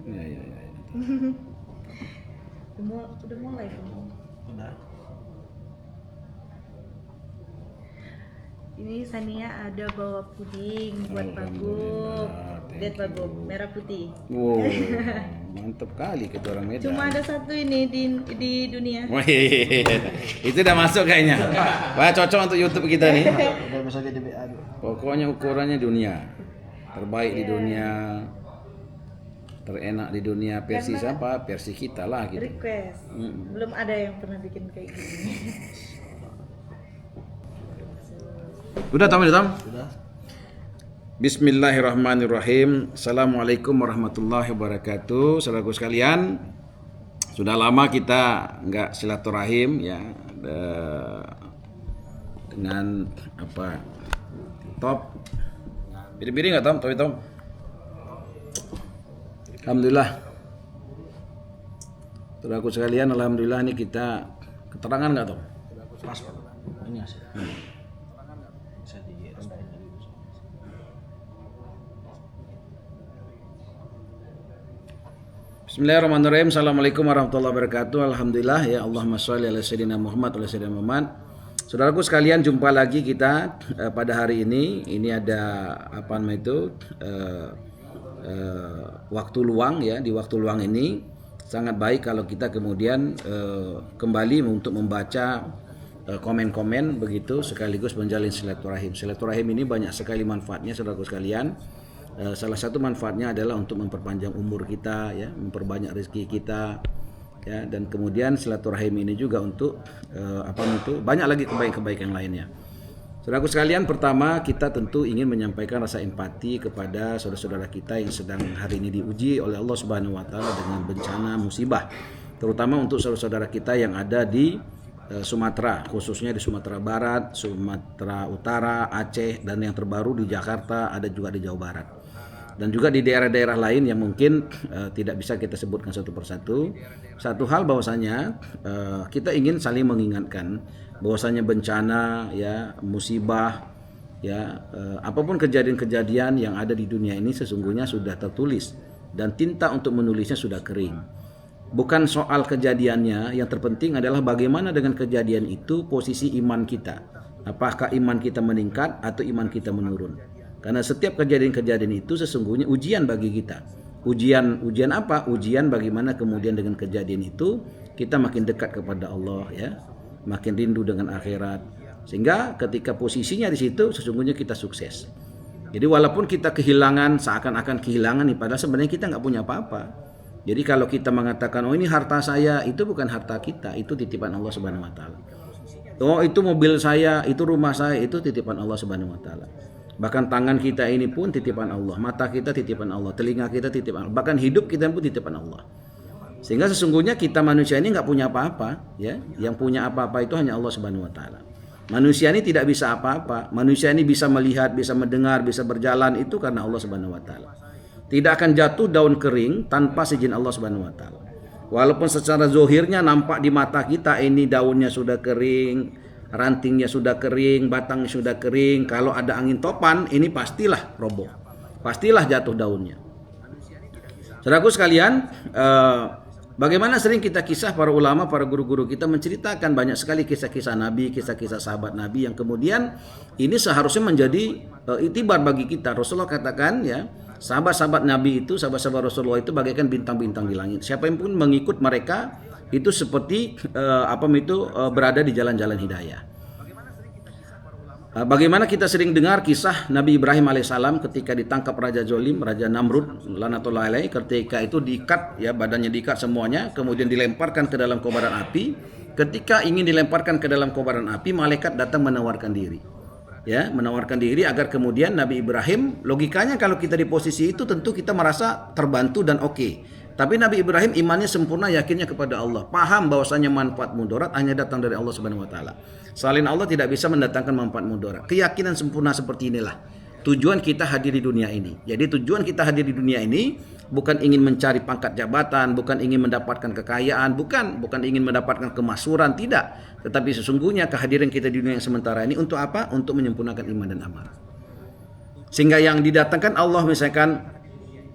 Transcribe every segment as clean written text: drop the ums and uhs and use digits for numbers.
Iya, iya, iya. Udah mulai kamu. Udah. Ini Sania ada bawa puding buat Bagum. Alhamdulillah, Lihat thank Bagum, you. merah putih. Wow, mantep kali kita orang Medan. Cuma ada satu ini di dunia. Wih, itu udah masuk kayaknya. Wah, cocok untuk YouTube kita nih. Udah bisa jadi BA. Pokoknya ukurannya dunia. Terbaik di dunia. Terenak di dunia, versi siapa? Versi kita lah gitu. Request. Belum ada yang pernah bikin kayak gini. Udah Tom, udah Tom? Udah. Bismillahirrahmanirrahim. Assalamualaikum warahmatullahi wabarakatuh. Saudaraku sekalian, sudah lama kita nggak silaturahim ya dengan apa? Top. Biri-biri nggak Tom? Tom. Alhamdulillah. Saudaraku sekalian, alhamdulillah ini kita keterangan nggak Tom? Pas Pak. Ini hasil. Bisa direndahin tadi. Bismillahirrahmanirrahim. Assalamualaikum warahmatullahi wabarakatuh. Alhamdulillah ya Allahumma sholli ala sayyidina Muhammad wa ala sayyidina Muhammad. Saudaraku sekalian, jumpa lagi kita pada hari ini. Ini ada apa namanya itu waktu luang ya. Di waktu luang ini sangat baik kalau kita kemudian kembali untuk membaca komen-komen begitu sekaligus menjalin silaturahim. Silaturahim ini banyak sekali manfaatnya saudaraku sekalian. Salah satu manfaatnya adalah untuk memperpanjang umur kita ya, memperbanyak rezeki kita ya, dan kemudian silaturahim ini juga untuk banyak lagi kebaikan-kebaikan lainnya. Saudaraku sekalian, pertama kita tentu ingin menyampaikan rasa empati kepada saudara-saudara kita yang sedang hari ini diuji oleh Allah Subhanahu wa taala dengan bencana musibah, terutama untuk saudara-saudara kita yang ada di Sumatera, khususnya di Sumatera Barat, Sumatera Utara, Aceh, dan yang terbaru di Jakarta, ada juga di Jawa Barat. Dan juga di daerah-daerah lain yang mungkin tidak bisa kita sebutkan satu persatu. Satu hal bahwasanya kita ingin saling mengingatkan bahwasanya bencana ya, musibah ya, apapun kejadian-kejadian yang ada di dunia ini sesungguhnya sudah tertulis dan tinta untuk menulisnya sudah kering. Bukan soal kejadiannya, yang terpenting adalah bagaimana dengan kejadian itu posisi iman kita. Apakah iman kita meningkat atau iman kita menurun? Karena setiap kejadian-kejadian itu sesungguhnya ujian bagi kita. Ujian apa? Ujian bagaimana kemudian dengan kejadian itu kita makin dekat kepada Allah ya, makin rindu dengan akhirat. Sehingga ketika posisinya di situ sesungguhnya kita sukses. Jadi walaupun kita kehilangan, seakan-akan kehilangan nih, padahal sebenarnya kita nggak punya apa-apa. Jadi kalau kita mengatakan oh ini harta saya, itu bukan harta kita, itu titipan Allah Subhanahu wa taala. Oh itu mobil saya, itu rumah saya, itu titipan Allah Subhanahu wa taala. Bahkan tangan kita ini pun titipan Allah, mata kita titipan Allah, telinga kita titipan Allah, bahkan hidup kita pun titipan Allah. Sehingga sesungguhnya kita manusia ini nggak punya apa-apa, ya. Yang punya apa-apa itu hanya Allah Subhanahu wa taala. Manusia ini tidak bisa apa-apa. Manusia ini bisa melihat, bisa mendengar, bisa berjalan itu karena Allah Subhanahu wa taala. Tidak akan jatuh daun kering tanpa seizin Allah Subhanahu wa taala. Walaupun secara zohirnya nampak di mata kita ini daunnya sudah kering, rantingnya sudah kering, batangnya sudah kering. Kalau ada angin topan, ini pastilah roboh. Pastilah jatuh daunnya. Saudaraku sekalian, bagaimana sering kita kisah para ulama, para guru-guru kita menceritakan banyak sekali kisah-kisah Nabi, kisah-kisah sahabat Nabi yang kemudian ini seharusnya menjadi itibar bagi kita. Rasulullah katakan ya, sahabat-sahabat Nabi itu, sahabat-sahabat Rasulullah itu bagaikan bintang-bintang di langit. Siapa yang pun mengikut mereka itu seperti berada di jalan-jalan hidayah. Bagaimana kita sering dengar kisah Nabi Ibrahim alaihissalam ketika ditangkap Raja Zolim, Raja Namrud lanatullah alaih, ketika itu diikat ya, badannya diikat semuanya, kemudian dilemparkan ke dalam kobaran api. Ketika ingin dilemparkan ke dalam kobaran api, malaikat datang menawarkan diri. Ya, menawarkan diri agar kemudian Nabi Ibrahim, logikanya kalau kita di posisi itu tentu kita merasa terbantu dan oke. Tapi Nabi Ibrahim imannya sempurna, yakinnya kepada Allah, paham bahwasanya manfaat mudarat hanya datang dari Allah Subhanahu wa taala. Selain Allah tidak bisa mendatangkan manfaat mudarat. Keyakinan sempurna seperti inilah tujuan kita hadir di dunia ini. Jadi tujuan kita hadir di dunia ini bukan ingin mencari pangkat jabatan, bukan ingin mendapatkan kekayaan, bukan ingin mendapatkan kemasyhuran, tidak. Tetapi sesungguhnya kehadiran kita di dunia yang sementara ini untuk apa? Untuk menyempurnakan iman dan amal. Sehingga yang didatangkan Allah misalkan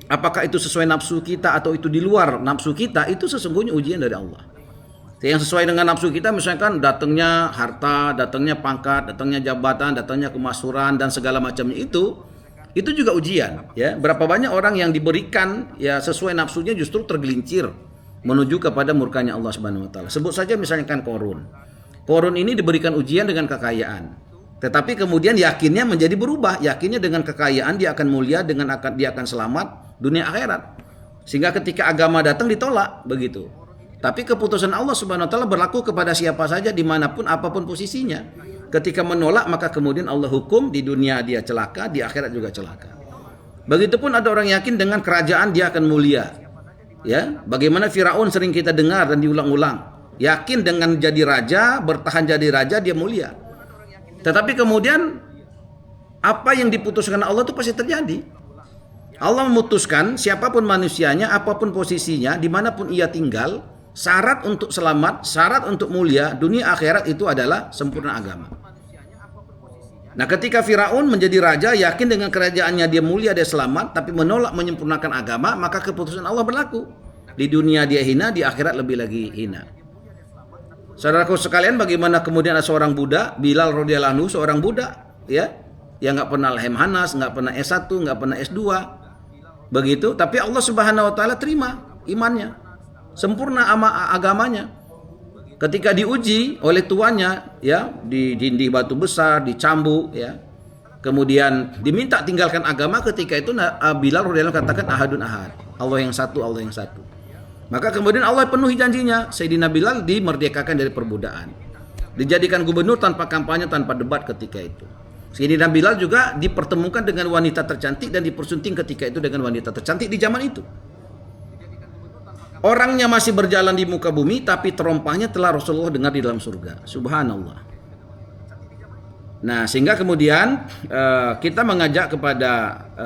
apakah itu sesuai nafsu kita atau itu di luar nafsu kita, itu sesungguhnya ujian dari Allah. Yang sesuai dengan nafsu kita, misalkan datangnya harta, datangnya pangkat, datangnya jabatan, datangnya kemasyhuran dan segala macamnya, itu juga ujian, ya. Berapa banyak orang yang diberikan ya sesuai nafsunya justru tergelincir menuju kepada murkanya Allah Subhanahu wa taala. Sebut saja misalkan Korun. Korun ini diberikan ujian dengan kekayaan. Tetapi kemudian yakinnya menjadi berubah, yakinnya dengan kekayaan dia akan mulia, dia akan selamat dunia akhirat. Sehingga ketika agama datang ditolak, begitu. Tapi keputusan Allah Subhanahu wa taala berlaku kepada siapa saja dimanapun apapun posisinya. Ketika menolak maka kemudian Allah hukum, di dunia dia celaka, di akhirat juga celaka. Begitupun ada orang yakin dengan kerajaan dia akan mulia. Ya, bagaimana Firaun sering kita dengar dan diulang-ulang. Yakin dengan jadi raja, bertahan jadi raja dia mulia. Tetapi kemudian apa yang diputuskan Allah itu pasti terjadi. Allah memutuskan siapapun manusianya, apapun posisinya, dimanapun ia tinggal, syarat untuk selamat, syarat untuk mulia dunia akhirat itu adalah sempurna agama. Nah, ketika Firaun menjadi raja, yakin dengan kerajaannya dia mulia, dia selamat, tapi menolak menyempurnakan agama, maka keputusan Allah berlaku. Di dunia dia hina, di akhirat lebih lagi hina. Saudaraku sekalian, bagaimana kemudian ada seorang budak, Bilal radhiyallahu anhu, seorang budak, ya, yang nggak pernah Lemhanas, nggak pernah S1, nggak pernah S2, begitu. Tapi Allah Subhanahu wa taala terima imannya, sempurna agamanya. Ketika diuji oleh tuannya, ya, ditindih batu besar, dicambuk, ya, kemudian diminta tinggalkan agama, ketika itu Bilal radhiyallahu anhu katakan ahadun ahad, Allah yang satu, Allah yang satu. Maka kemudian Allah penuhi janjinya, Sayyidina Bilal dimerdekakan dari perbudakan, dijadikan gubernur tanpa kampanye, tanpa debat ketika itu. Sayyidina Bilal juga dipertemukan dengan wanita tercantik dan dipersunting ketika itu dengan wanita tercantik di zaman itu. Orangnya masih berjalan di muka bumi, tapi terompahnya telah Rasulullah dengar di dalam surga. Subhanallah. Nah, sehingga kemudian kita mengajak kepada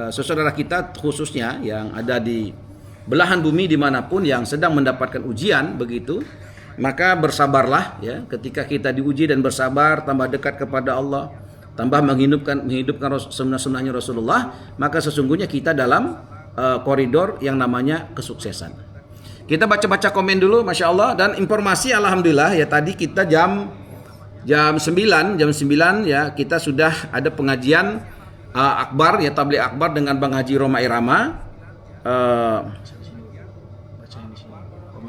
saudara kita khususnya yang ada di belahan bumi dimanapun yang sedang mendapatkan ujian, begitu, maka bersabarlah, ya. Ketika kita diuji dan bersabar, tambah dekat kepada Allah, tambah menghidupkan sunnah-sunnahnya Rasulullah, maka sesungguhnya kita dalam koridor yang namanya kesuksesan. Kita baca-baca komen dulu, Masya Allah. Dan informasi alhamdulillah ya, tadi kita jam 9 ya, kita sudah ada pengajian akbar ya, tabligh akbar dengan Bang Haji Roma Irama.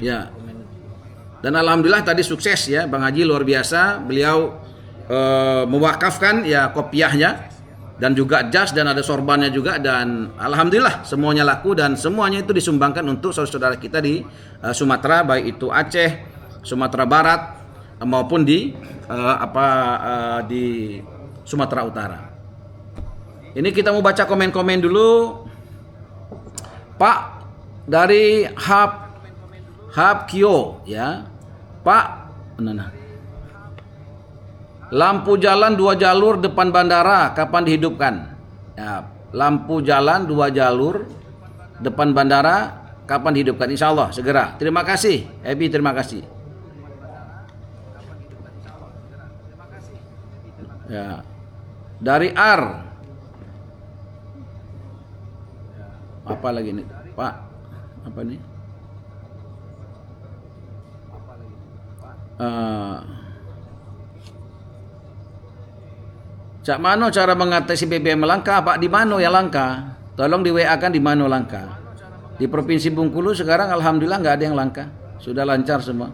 Ya. Dan alhamdulillah tadi sukses ya, Bang Haji luar biasa. Beliau mewakafkan ya kopiahnya dan juga jas, dan ada sorbannya juga, dan alhamdulillah semuanya laku dan semuanya itu disumbangkan untuk saudara-saudara kita di Sumatera, baik itu Aceh, Sumatera Barat maupun di Sumatera Utara. Ini kita mau baca komen-komen dulu. Pak dari Hub Kyo ya. Pak, mana? Lampu jalan 2 jalur depan bandara kapan dihidupkan? Ya, lampu jalan 2 jalur depan bandara kapan dihidupkan? Insya Allah segera. Terima kasih, Ebi, terima kasih. Ya, dari R. Apa lagi nih, Pak? Apa nih? Cak mano cara mengatasi BBM langka? Pak, di mano ya langka? Tolong di WA kan di mano langka. Di Provinsi Bengkulu sekarang alhamdulillah nggak ada yang langka, sudah lancar semua.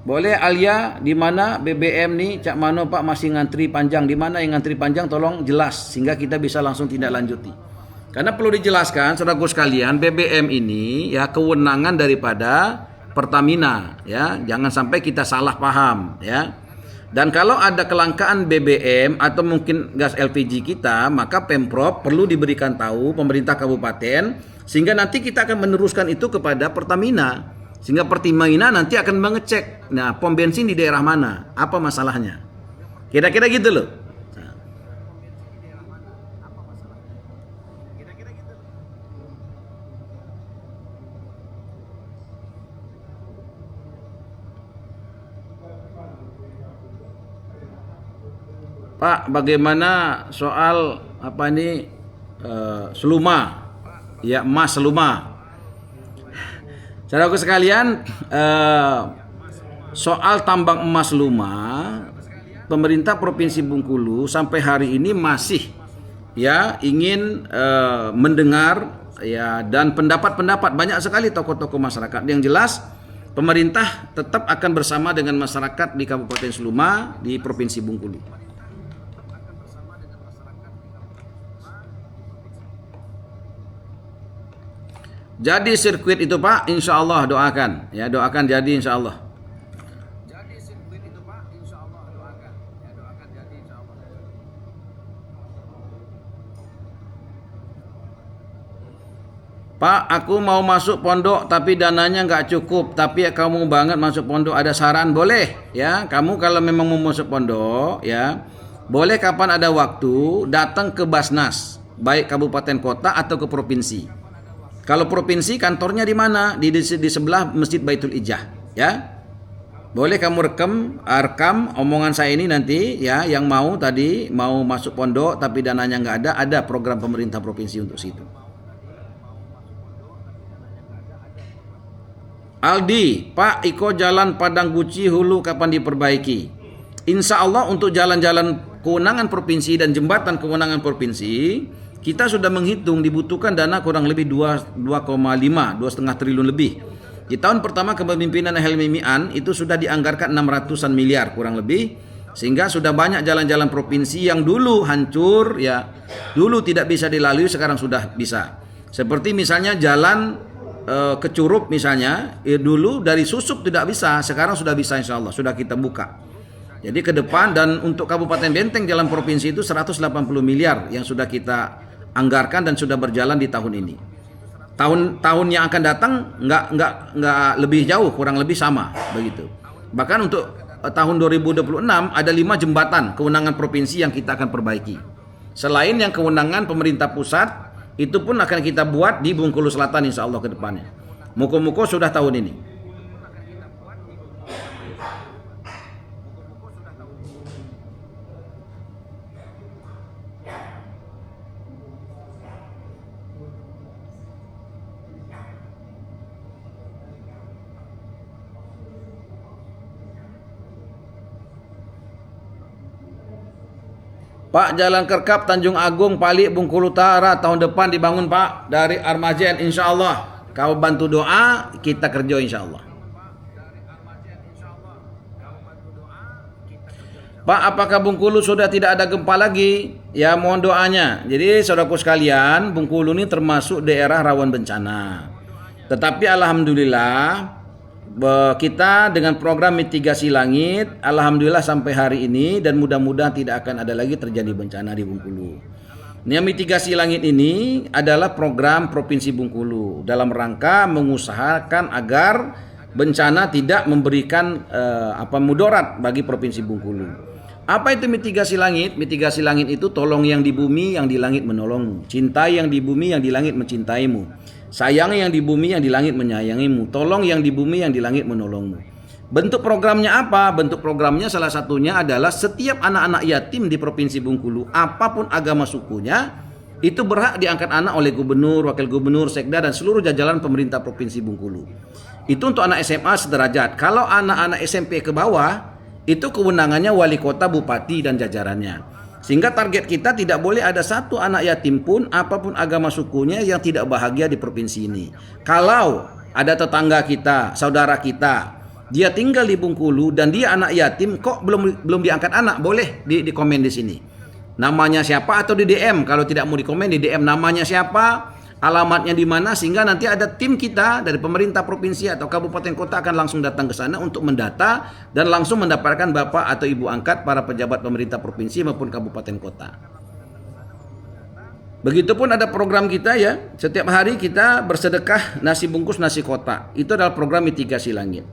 Boleh Alia, di mana BBM nih? Cak mano Pak masih ngantri panjang? Di mana yang ngantri panjang? Tolong jelas sehingga kita bisa langsung tindak lanjuti. Karena perlu dijelaskan, saudaraku sekalian, BBM ini ya kewenangan daripada Pertamina, ya. Jangan sampai kita salah paham, ya. Dan kalau ada kelangkaan BBM atau mungkin gas LPG kita, maka Pemprov perlu diberikan tahu pemerintah kabupaten sehingga nanti kita akan meneruskan itu kepada Pertamina. Sehingga Pertamina nanti akan mengecek, nah, pom bensin di daerah mana, apa masalahnya. Kira-kira gitu loh. Pak, bagaimana soal apa ini seluma, ya emas seluma. Saudaraku sekalian, soal tambang emas seluma, pemerintah Provinsi Bengkulu sampai hari ini masih ya ingin mendengar ya dan pendapat-pendapat banyak sekali tokoh-tokoh masyarakat. Yang jelas pemerintah tetap akan bersama dengan masyarakat di Kabupaten Seluma di Provinsi Bengkulu. Jadi sirkuit itu Pak, insya Allah doakan, ya doakan jadi insya Allah. Jadi sirkuit itu Pak, insya Allah doakan, ya doakan jadi insya Allah. Pak, aku mau masuk pondok tapi dananya nggak cukup, tapi ya kamu banget masuk pondok, ada saran boleh, ya kamu kalau memang mau masuk pondok, ya boleh kapan ada waktu datang ke Basnas, baik kabupaten kota atau ke provinsi. Kalau provinsi kantornya di mana? Di sebelah Masjid Baitul Ijah, ya. Boleh kamu rekam omongan saya ini nanti, ya, yang mau tadi mau masuk pondok tapi dananya nggak ada program pemerintah provinsi untuk situ. Aldi, Pak Iko jalan Padang Guci Hulu kapan diperbaiki? Insya Allah untuk jalan-jalan kewenangan provinsi dan jembatan kewenangan provinsi kita sudah menghitung dibutuhkan dana kurang lebih 2,5 triliun lebih. Di tahun pertama kepemimpinan Helmi Mian itu sudah dianggarkan 600-an miliar kurang lebih, sehingga sudah banyak jalan-jalan provinsi yang dulu hancur ya, dulu tidak bisa dilalui sekarang sudah bisa. Seperti misalnya jalan ke Curup misalnya, dulu dari Susup tidak bisa, sekarang sudah bisa insya Allah, sudah kita buka. Jadi ke depan dan untuk Kabupaten Benteng jalan provinsi itu 180 miliar yang sudah kita anggarkan dan sudah berjalan di tahun ini. Tahun yang akan datang nggak lebih jauh, kurang lebih sama begitu. Bahkan untuk tahun 2026 ada 5 jembatan kewenangan provinsi yang kita akan perbaiki. Selain yang kewenangan pemerintah pusat, itu pun akan kita buat di Bengkulu Selatan insya Allah ke depannya. Muko-muko sudah tahun ini. Pak, Jalan Kerkap Tanjung Agung Palik Bengkulu Utara tahun depan dibangun Pak dari Armajen insya Allah. Kau bantu doa, kita kerja insya Allah. Pak, apakah Bengkulu sudah tidak ada gempa lagi? Ya mohon doanya. Jadi saudaraku sekalian, Bengkulu ini termasuk daerah rawan bencana. Tetapi alhamdulillah kita dengan program mitigasi langit, alhamdulillah sampai hari ini dan mudah-mudahan tidak akan ada lagi terjadi bencana di Bengkulu. Nah, mitigasi langit ini adalah program Provinsi Bengkulu dalam rangka mengusahakan agar bencana tidak memberikan mudarat bagi Provinsi Bengkulu. Apa itu mitigasi langit? Mitigasi langit itu tolong yang di bumi, yang di langit menolongmu. Cintai yang di bumi, yang di langit mencintaimu. Sayang yang di bumi, yang di langit menyayangimu. Tolong yang di bumi, yang di langit menolongmu. Bentuk programnya apa? Bentuk programnya salah satunya adalah setiap anak-anak yatim di Provinsi Bengkulu, apapun agama sukunya, itu berhak diangkat anak oleh gubernur, wakil gubernur, sekda, dan seluruh jajaran pemerintah Provinsi Bengkulu. Itu untuk anak SMA sederajat. Kalau anak-anak SMP ke bawah, itu kewenangannya wali kota, bupati, dan jajarannya. Sehingga target kita tidak boleh ada satu anak yatim pun apapun agama sukunya yang tidak bahagia di provinsi ini. Kalau ada tetangga kita, saudara kita, dia tinggal di Bengkulu dan dia anak yatim, kok belum diangkat anak, boleh di komen di sini. Namanya siapa atau di DM, kalau tidak mau di komen di DM namanya siapa, alamatnya di mana, sehingga nanti ada tim kita dari pemerintah provinsi atau kabupaten kota akan langsung datang ke sana untuk mendata dan langsung mendapatkan bapak atau ibu angkat para pejabat pemerintah provinsi maupun kabupaten kota. Begitupun ada program kita ya, setiap hari kita bersedekah nasi bungkus nasi kotak. Itu adalah program mitigasi langit.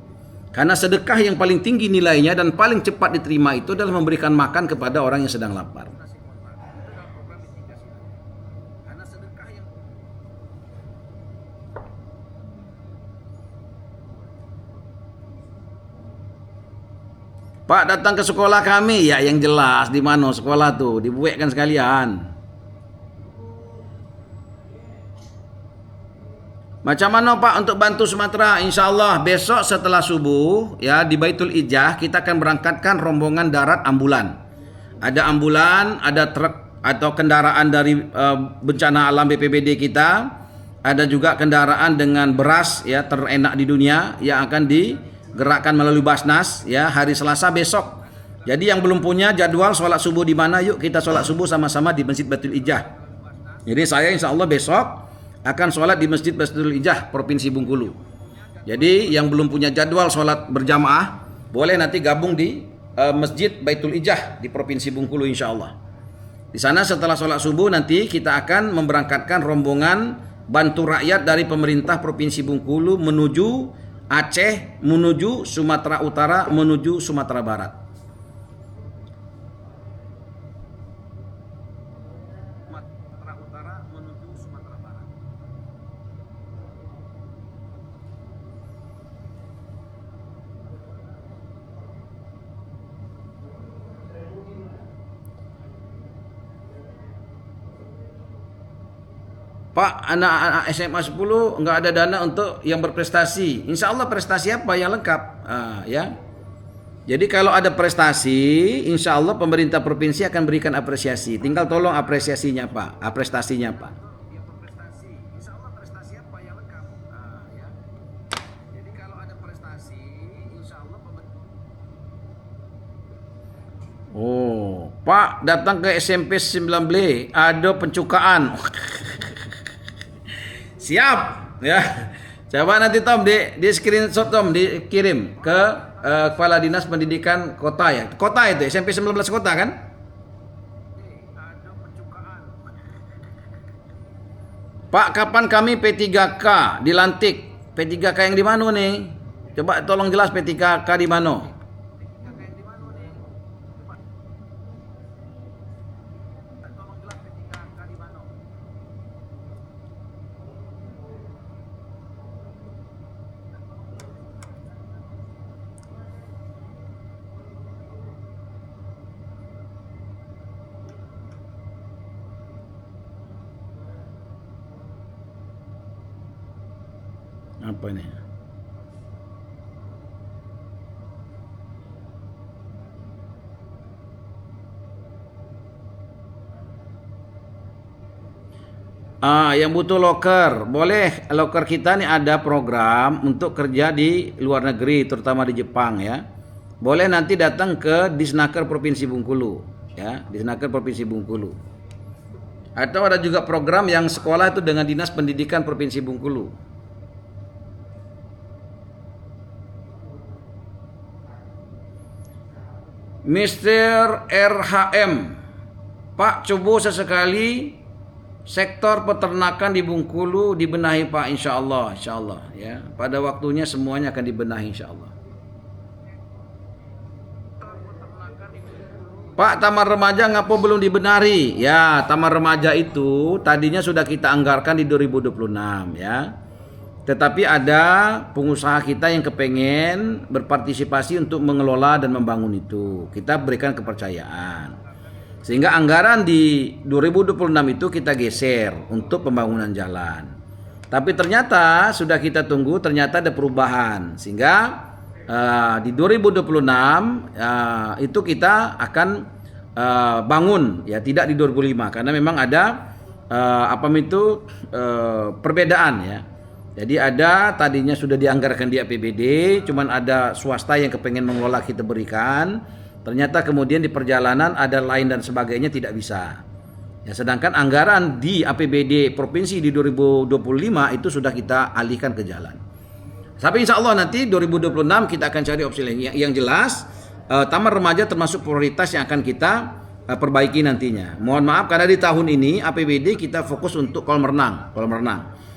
Karena sedekah yang paling tinggi nilainya dan paling cepat diterima itu adalah memberikan makan kepada orang yang sedang lapar. Pak datang ke sekolah kami, ya yang jelas di mana sekolah tuh, dibuatkan sekalian. Macam mana Pak untuk bantu Sumatera? Insya Allah besok setelah subuh ya di Baitul Ijah kita akan berangkatkan rombongan darat ambulan. Ada ambulan, ada truk atau kendaraan dari bencana alam BPBD kita, ada juga kendaraan dengan beras ya terenak di dunia yang akan digerakkan melalui Basnas ya hari Selasa besok. Jadi yang belum punya jadwal sholat subuh di mana, yuk kita sholat subuh sama-sama di Masjid Baitul Ijah. Jadi saya insya Allah besok akan sholat di Masjid Baitul Ijah Provinsi Bengkulu. Jadi yang belum punya jadwal sholat berjamaah boleh nanti gabung di Masjid Baitul Ijah di Provinsi Bengkulu insya Allah. Di sana setelah sholat subuh nanti kita akan memberangkatkan rombongan bantu rakyat dari pemerintah Provinsi Bengkulu menuju Aceh, menuju Sumatera Utara, menuju Sumatera Barat. Sumatera Utara menuju Sumatera Barat. Pak, anak-anak SMA 10 nggak ada dana untuk yang berprestasi. Insya Allah prestasi apa yang lengkap, ya. Jadi kalau ada prestasi, insya Allah pemerintah provinsi akan berikan apresiasi. Tinggal tolong apresiasinya Pak, prestasinya Pak. Insya Allah prestasi apa yang lengkap, ya. Jadi kalau ada prestasi, insya Allah Oh, Pak datang ke SMP 19 ada pencukaan. Siap ya. Coba nanti Tom di screenshot Tom dikirim ke Kepala Dinas Pendidikan Kota ya. Kota itu SMP 19 Kota kan? Pak, kapan kami P3K dilantik? P3K yang di mana nih? Coba tolong jelas P3K di mana? Apa ini? Yang butuh loker, boleh loker kita nih ada program untuk kerja di luar negeri, terutama di Jepang ya. Boleh nanti datang ke Disnaker Provinsi Bengkulu, ya, Disnaker Provinsi Bengkulu. Atau ada juga program yang sekolah itu dengan Dinas Pendidikan Provinsi Bengkulu. Mr. RHM, Pak, coba sesekali sektor peternakan di Bengkulu dibenahi Pak, insya Allah ya. Pada waktunya semuanya akan dibenahi insya Allah. Pak, taman remaja ngapa belum dibenari? Ya, taman remaja itu tadinya sudah kita anggarkan di 2026 ya. Tetapi ada pengusaha kita yang kepengen berpartisipasi untuk mengelola dan membangun itu. Kita berikan kepercayaan. Sehingga anggaran di 2026 itu kita geser untuk pembangunan jalan. Tapi ternyata sudah kita tunggu, ternyata ada perubahan. Sehingga di 2026 itu kita akan bangun, ya tidak di 2005. Karena memang ada perbedaan ya. Jadi ada tadinya sudah dianggarkan di APBD, cuman ada swasta yang kepengen mengelola kita berikan. Ternyata kemudian di perjalanan ada lain dan sebagainya tidak bisa. Ya, sedangkan anggaran di APBD provinsi di 2025 itu sudah kita alihkan ke jalan. Tapi insya Allah nanti 2026 kita akan cari opsi lain. Yang jelas taman remaja termasuk prioritas yang akan kita perbaiki nantinya. Mohon maaf karena di tahun ini APBD kita fokus untuk kolam renang.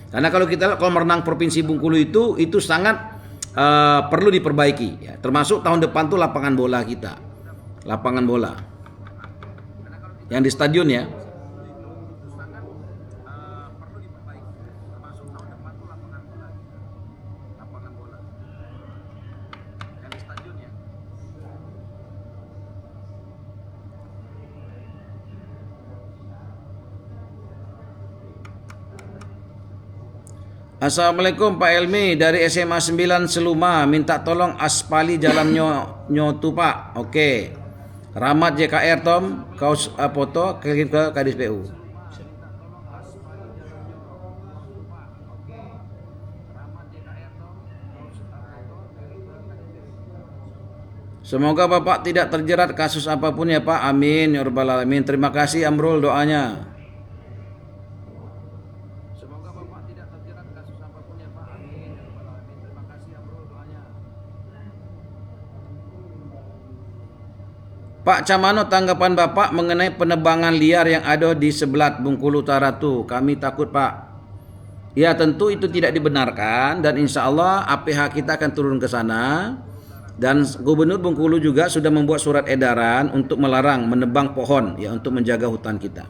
Karena kalau kita kolam renang Provinsi Bengkulu itu sangat perlu diperbaiki ya. Termasuk tahun depan tuh lapangan bola kita. Lapangan bola. Yang di stadion ya. Assalamualaikum Pak Elmi dari SMA 9 Seluma, minta tolong aspali jalan Nyotu Pak. Oke. Rahmat JKR Tom, kaos foto kirim ke Kadis PU. Semoga Bapak tidak terjerat kasus apapun ya Pak. Amin ya rabbal alamin. Terima kasih Amrul doanya. Semoga Bapak tidak terjerat kasus apapun ya Pak. Amin ya rabbal alamin. Terima kasih Amrul doanya. Pak Camano, tanggapan Bapak mengenai penebangan liar yang ada di sebelah Bengkulu Utara tuh. Kami takut Pak. Ya tentu itu tidak dibenarkan dan insya Allah APH kita akan turun ke sana. Dan Gubernur Bengkulu juga sudah membuat surat edaran untuk melarang menebang pohon ya untuk menjaga hutan kita.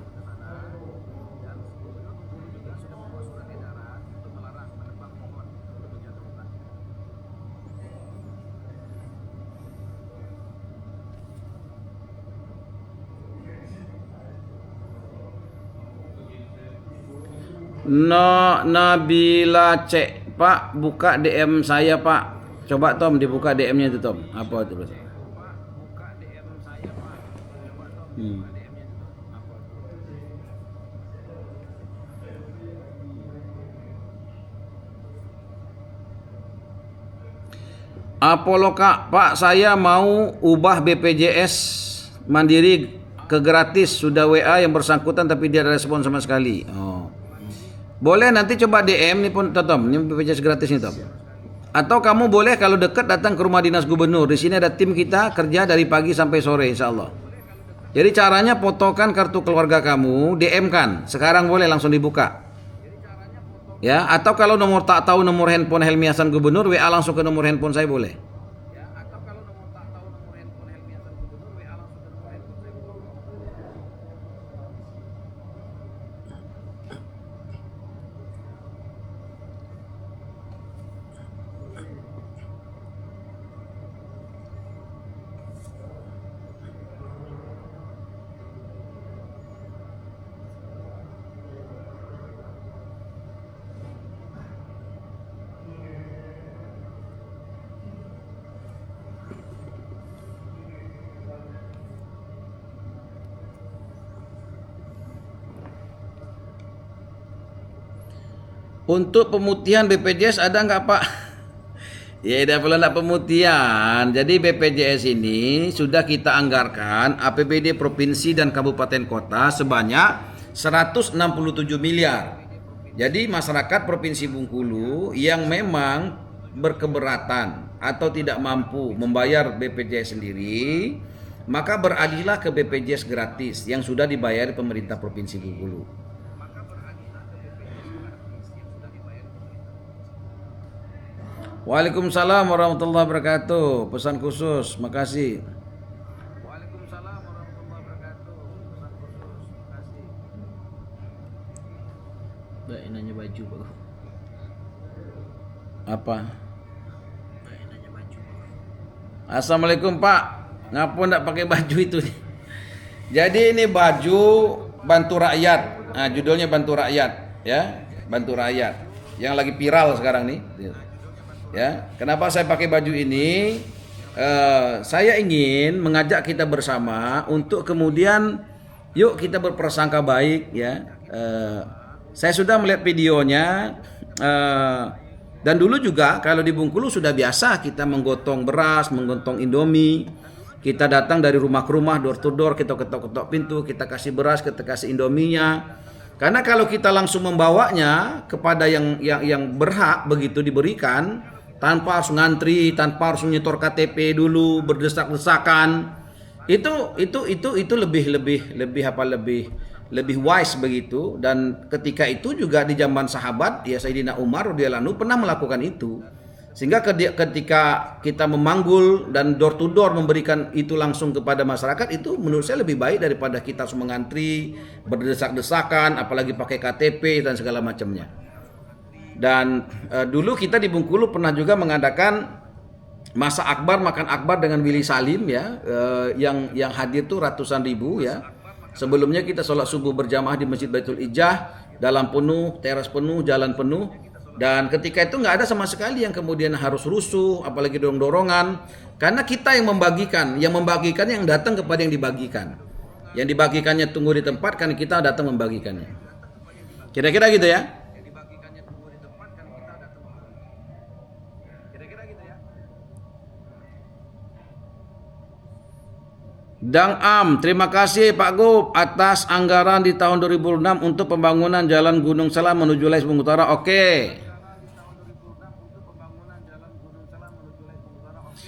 Nabila Cek, Pak buka DM saya Pak. Coba Tom dibuka DM-nya itu Tom. Apa itu? Apolo Kak, Pak saya mau ubah BPJS Mandiri ke gratis. Sudah WA yang bersangkutan tapi dia ada respon sama sekali. Oh. Boleh nanti coba DM nih pun Tom. Ini BPJS gratis nih Tom. Atau kamu boleh kalau dekat datang ke rumah dinas gubernur. Di sini ada tim kita kerja dari pagi sampai sore insya Allah. Jadi caranya fotokan kartu keluarga kamu, DM kan. Sekarang boleh langsung dibuka. Ya, atau kalau tak tahu nomor handphone Helmi Hasan gubernur, WA langsung ke nomor handphone saya boleh. Untuk pemutihan BPJS ada nggak Pak? Ya tidak perlu nak pemutihan. Jadi BPJS ini sudah kita anggarkan APBD provinsi dan kabupaten kota sebanyak 167 miliar. Jadi masyarakat Provinsi Bengkulu yang memang berkeberatan atau tidak mampu membayar BPJS sendiri, maka beralihlah ke BPJS gratis yang sudah dibayar pemerintah Provinsi Bengkulu. Waalaikumsalam warahmatullahi wabarakatuh. Pesan khusus, makasih. Waalaikumsalam warahmatullahi wabarakatuh. Pesan khusus, makasih. Mbak nanya baju Pak. Apa? Mbak nanya baju. Assalamualaikum Pak. Ngapa ndak pakai baju itu? Jadi ini baju bantu rakyat. Nah, judulnya bantu rakyat, ya, bantu rakyat. Yang lagi viral sekarang nih. Ya, kenapa saya pakai baju ini? Saya ingin mengajak kita bersama untuk kemudian yuk kita berprasangka baik ya. Saya sudah melihat videonya dan dulu juga kalau di Bengkulu sudah biasa kita menggotong beras, menggotong Indomie. Kita datang dari rumah ke rumah, door to door, kita ketok-ketok pintu, kita kasih beras, kita kasih Indominya. Karena kalau kita langsung membawanya kepada yang berhak begitu diberikan, tanpa harus ngantri, tanpa harus nyetor KTP dulu, berdesak-desakan, itu lebih wise begitu. Dan ketika itu juga di zaman sahabat ya Sayyidina Umar radhiyallahu anhu pernah melakukan itu, sehingga ketika kita memanggul dan door to door memberikan itu langsung kepada masyarakat, itu menurut saya lebih baik daripada kita harus mengantri, berdesak-desakan, apalagi pakai KTP dan segala macamnya. Dan dulu kita di Bengkulu pernah juga mengadakan masa akbar, makan akbar dengan Willy Salim ya, yang hadir tuh ratusan ribu ya. Sebelumnya kita sholat subuh berjamaah di Masjid Baitul Ijah, dalam penuh, teras penuh, jalan penuh. Dan ketika itu nggak ada sama sekali yang kemudian harus rusuh, apalagi dorong-dorongan, karena kita yang membagikan yang datang kepada yang dibagikan. Yang dibagikannya tunggu di tempat, kan kita datang membagikannya. Kira-kira gitu ya. Dang Am, terima kasih Pak Gub atas anggaran di tahun 2006 untuk pembangunan Jalan Gunung Salam menuju Lampung Utara. Oke.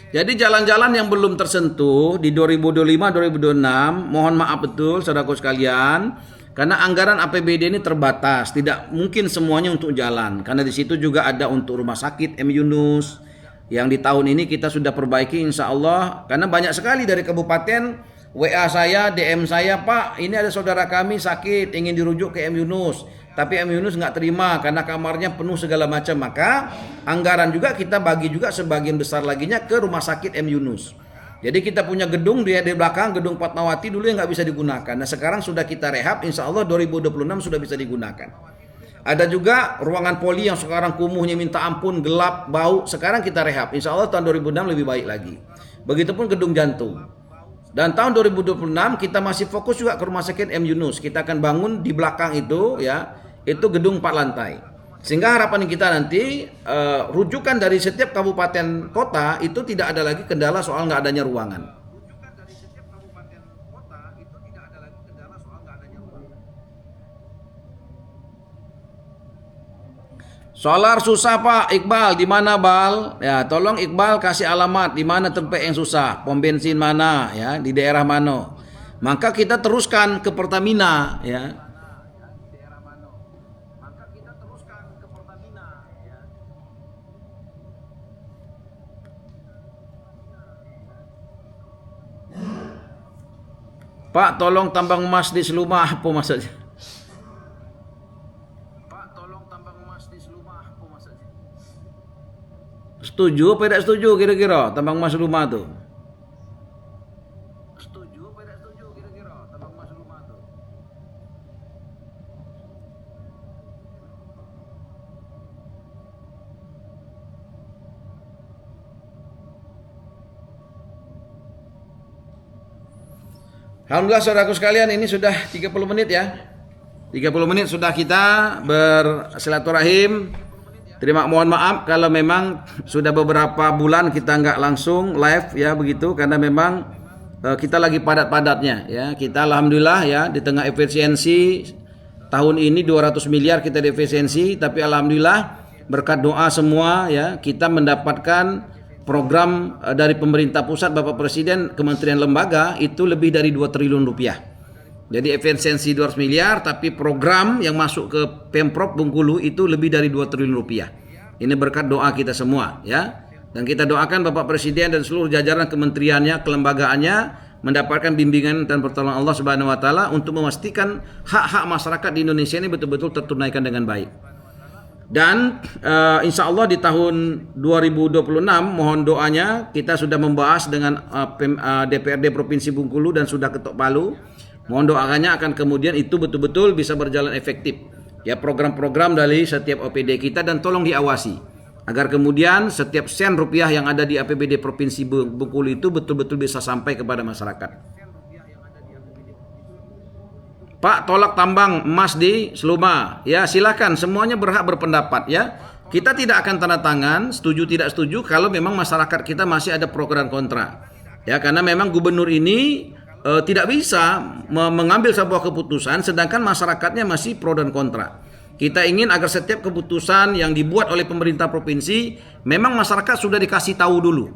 Jadi jalan-jalan yang belum tersentuh di 2025-2026, mohon maaf betul saudaraku sekalian, karena anggaran APBD ini terbatas, tidak mungkin semuanya untuk jalan. Karena di situ juga ada untuk rumah sakit M Yunus, yang di tahun ini kita sudah perbaiki insya Allah, karena banyak sekali dari kabupaten WA saya, DM saya, Pak ini ada saudara kami sakit ingin dirujuk ke M Yunus, tapi M Yunus nggak terima karena kamarnya penuh segala macam. Maka anggaran juga kita bagi juga sebagian besar laginya ke rumah sakit M Yunus. Jadi kita punya gedung di belakang, gedung Fatmawati dulu yang nggak bisa digunakan. Nah sekarang sudah kita rehab, insya Allah 2026 sudah bisa digunakan. Ada juga ruangan poli yang sekarang kumuhnya minta ampun, gelap, bau. Sekarang kita rehab. Insya Allah tahun 2006 lebih baik lagi. Begitupun gedung jantung. Dan tahun 2026 kita masih fokus juga ke rumah sakit M Yunus. Kita akan bangun di belakang itu ya, itu gedung 4 lantai. Sehingga harapan kita nanti rujukan dari setiap kabupaten kota itu tidak ada lagi kendala soal nggak adanya ruangan. Solar susah Pak Iqbal, di mana Bal? Ya, tolong Iqbal kasih alamat di mana tempat yang susah, pom bensin mana ya, di daerah mana. Maka kita teruskan ke Pertamina ya. Pak, tolong tambang emas di Seluma apa maksudnya? Setuju apa tidak setuju kira-kira tambang emas rumah tuh? Setuju apa tidak setuju kira-kira tambang emas rumah tuh? Alhamdulillah saudaraku sekalian, ini sudah 30 menit ya. 30 menit sudah kita bersilaturahim. Mohon maaf kalau memang sudah beberapa bulan kita nggak langsung live ya begitu, karena memang kita lagi padat-padatnya ya. Kita alhamdulillah ya di tengah efisiensi tahun ini 200 miliar kita di efisiensi, tapi alhamdulillah berkat doa semua ya kita mendapatkan program dari pemerintah pusat, Bapak Presiden, kementerian lembaga itu lebih dari 2 triliun rupiah. Jadi efisiensi 200 miliar, tapi program yang masuk ke Pemprov Bengkulu itu lebih dari 2 triliun rupiah. Ini berkat doa kita semua ya. Dan kita doakan Bapak Presiden dan seluruh jajaran kementeriannya, kelembagaannya mendapatkan bimbingan dan pertolongan Allah Subhanahu wa taala untuk memastikan hak-hak masyarakat di Indonesia ini betul-betul tertunaikan dengan baik. Dan insya Allah di tahun 2026 mohon doanya, kita sudah membahas dengan DPRD Provinsi Bengkulu dan sudah ketok Palu. Mohon doakannya akan kemudian itu betul-betul bisa berjalan efektif. Ya program-program dari setiap OPD kita, dan tolong diawasi agar kemudian setiap sen rupiah yang ada di APBD Provinsi Bengkulu itu betul-betul bisa sampai kepada masyarakat. Pak, tolak tambang emas di Seluma. Ya silakan, semuanya berhak berpendapat ya. Kita tidak akan tanda tangan setuju tidak setuju kalau memang masyarakat kita masih ada pro dan kontra. Ya karena memang gubernur ini tidak bisa mengambil sebuah keputusan sedangkan masyarakatnya masih pro dan kontra. Kita ingin agar setiap keputusan yang dibuat oleh pemerintah provinsi memang masyarakat sudah dikasih tahu dulu,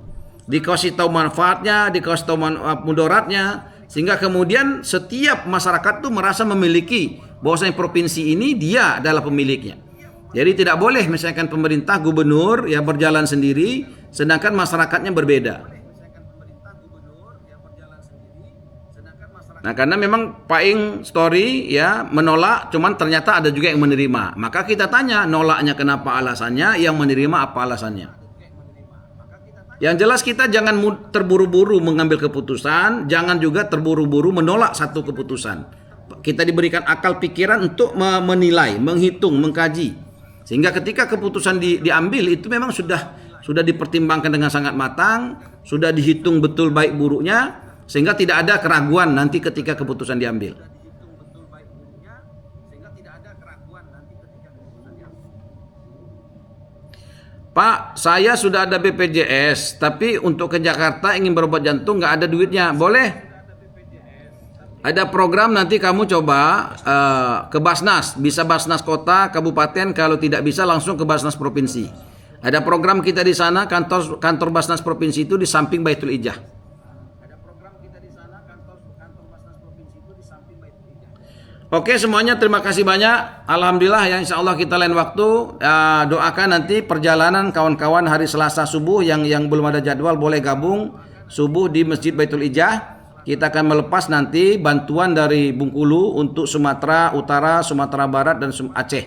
dikasih tahu manfaatnya, dikasih tahu mudaratnya, sehingga kemudian setiap masyarakat itu merasa memiliki bahwasanya provinsi ini dia adalah pemiliknya. Jadi tidak boleh misalkan pemerintah gubernur ya berjalan sendiri sedangkan masyarakatnya berbeda. Nah karena memang Paing Story ya menolak, cuman ternyata ada juga yang menerima. Maka kita tanya nolaknya kenapa alasannya, yang menerima apa alasannya. Yang jelas kita jangan terburu-buru mengambil keputusan, jangan juga terburu-buru menolak satu keputusan. Kita diberikan akal pikiran untuk menilai, menghitung, mengkaji. Sehingga ketika keputusan diambil itu memang sudah dipertimbangkan dengan sangat matang, sudah dihitung betul baik buruknya, sehingga tidak ada keraguan nanti ketika keputusan diambil. Pak, saya sudah ada BPJS, tapi untuk ke Jakarta ingin berobat jantung nggak ada duitnya. Boleh? Ada program nanti kamu coba ke Basnas. Bisa Basnas kota, kabupaten, kalau tidak bisa langsung ke Basnas provinsi. Ada program kita di sana, kantor Basnas provinsi itu di samping Baitul Ijah. Oke semuanya, terima kasih banyak. Alhamdulillah ya, insya Allah kita lain waktu doakan nanti perjalanan kawan-kawan hari Selasa subuh yang belum ada jadwal boleh gabung subuh di Masjid Baitul Ijah. Kita akan melepas nanti bantuan dari Bengkulu untuk Sumatera Utara, Sumatera Barat dan Aceh.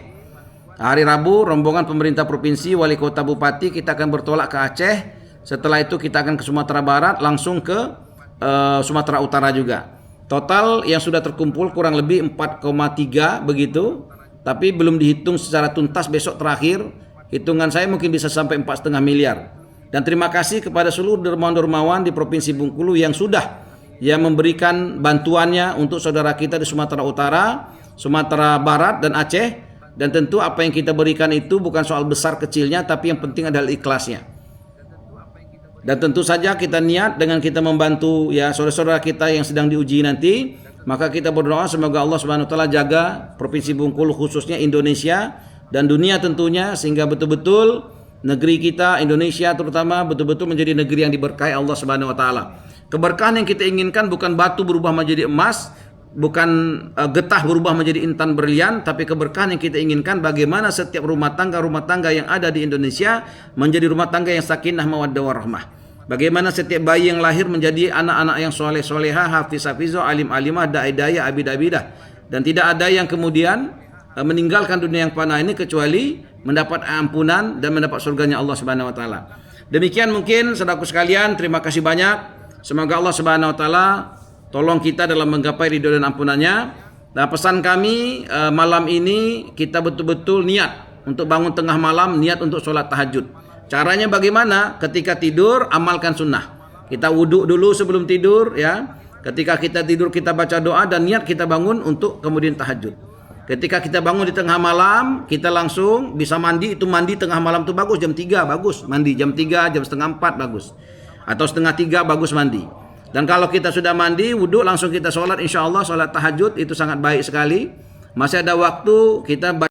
Hari Rabu rombongan pemerintah provinsi, wali kota, bupati kita akan bertolak ke Aceh. Setelah itu kita akan ke Sumatera Barat langsung ke Sumatera Utara juga. Total yang sudah terkumpul kurang lebih 4,3 begitu, tapi belum dihitung secara tuntas. Besok terakhir hitungan saya mungkin bisa sampai 4,5 miliar. Dan terima kasih kepada seluruh dermawan-dermawan di Provinsi Bengkulu yang sudah memberikan bantuannya untuk saudara kita di Sumatera Utara, Sumatera Barat dan Aceh. Dan tentu apa yang kita berikan itu bukan soal besar kecilnya, tapi yang penting adalah ikhlasnya. Dan tentu saja kita niat dengan kita membantu ya saudara-saudara kita yang sedang diuji nanti, maka kita berdoa semoga Allah Subhanahu wa taala jaga Provinsi Bengkulu khususnya Indonesia dan dunia tentunya, sehingga betul-betul negeri kita Indonesia terutama betul-betul menjadi negeri yang diberkahi Allah Subhanahu wa taala. Keberkahan yang kita inginkan bukan batu berubah menjadi emas, bukan getah berubah menjadi intan berlian, tapi keberkahan yang kita inginkan bagaimana setiap rumah tangga yang ada di Indonesia menjadi rumah tangga yang sakinah mawaddah warahmah. Bagaimana setiap bayi yang lahir menjadi anak-anak yang soleh-soleha, hafiz-hafizah, alim-alimah, da'i-da'i, abid-abidah. Dan tidak ada yang kemudian meninggalkan dunia yang fana ini kecuali mendapat ampunan dan mendapat surganya Allah Subhanahu wa taala. Demikian mungkin saudaraku sekalian, terima kasih banyak. Semoga Allah Subhanahu wa taala tolong kita dalam menggapai ridho dan ampunannya. Nah, pesan kami malam ini kita betul-betul niat untuk bangun tengah malam, niat untuk sholat tahajud. Caranya bagaimana? Ketika tidur amalkan sunnah. Kita wudhu dulu sebelum tidur ya. Ketika kita tidur kita baca doa dan niat kita bangun untuk kemudian tahajud. Ketika kita bangun di tengah malam kita langsung bisa mandi. Itu mandi tengah malam itu bagus, jam 3 bagus mandi, jam 3, jam setengah 4 bagus, atau setengah 3 bagus mandi. Dan kalau kita sudah mandi wudhu langsung kita sholat, insya Allah sholat tahajud itu sangat baik sekali. Masih ada waktu kita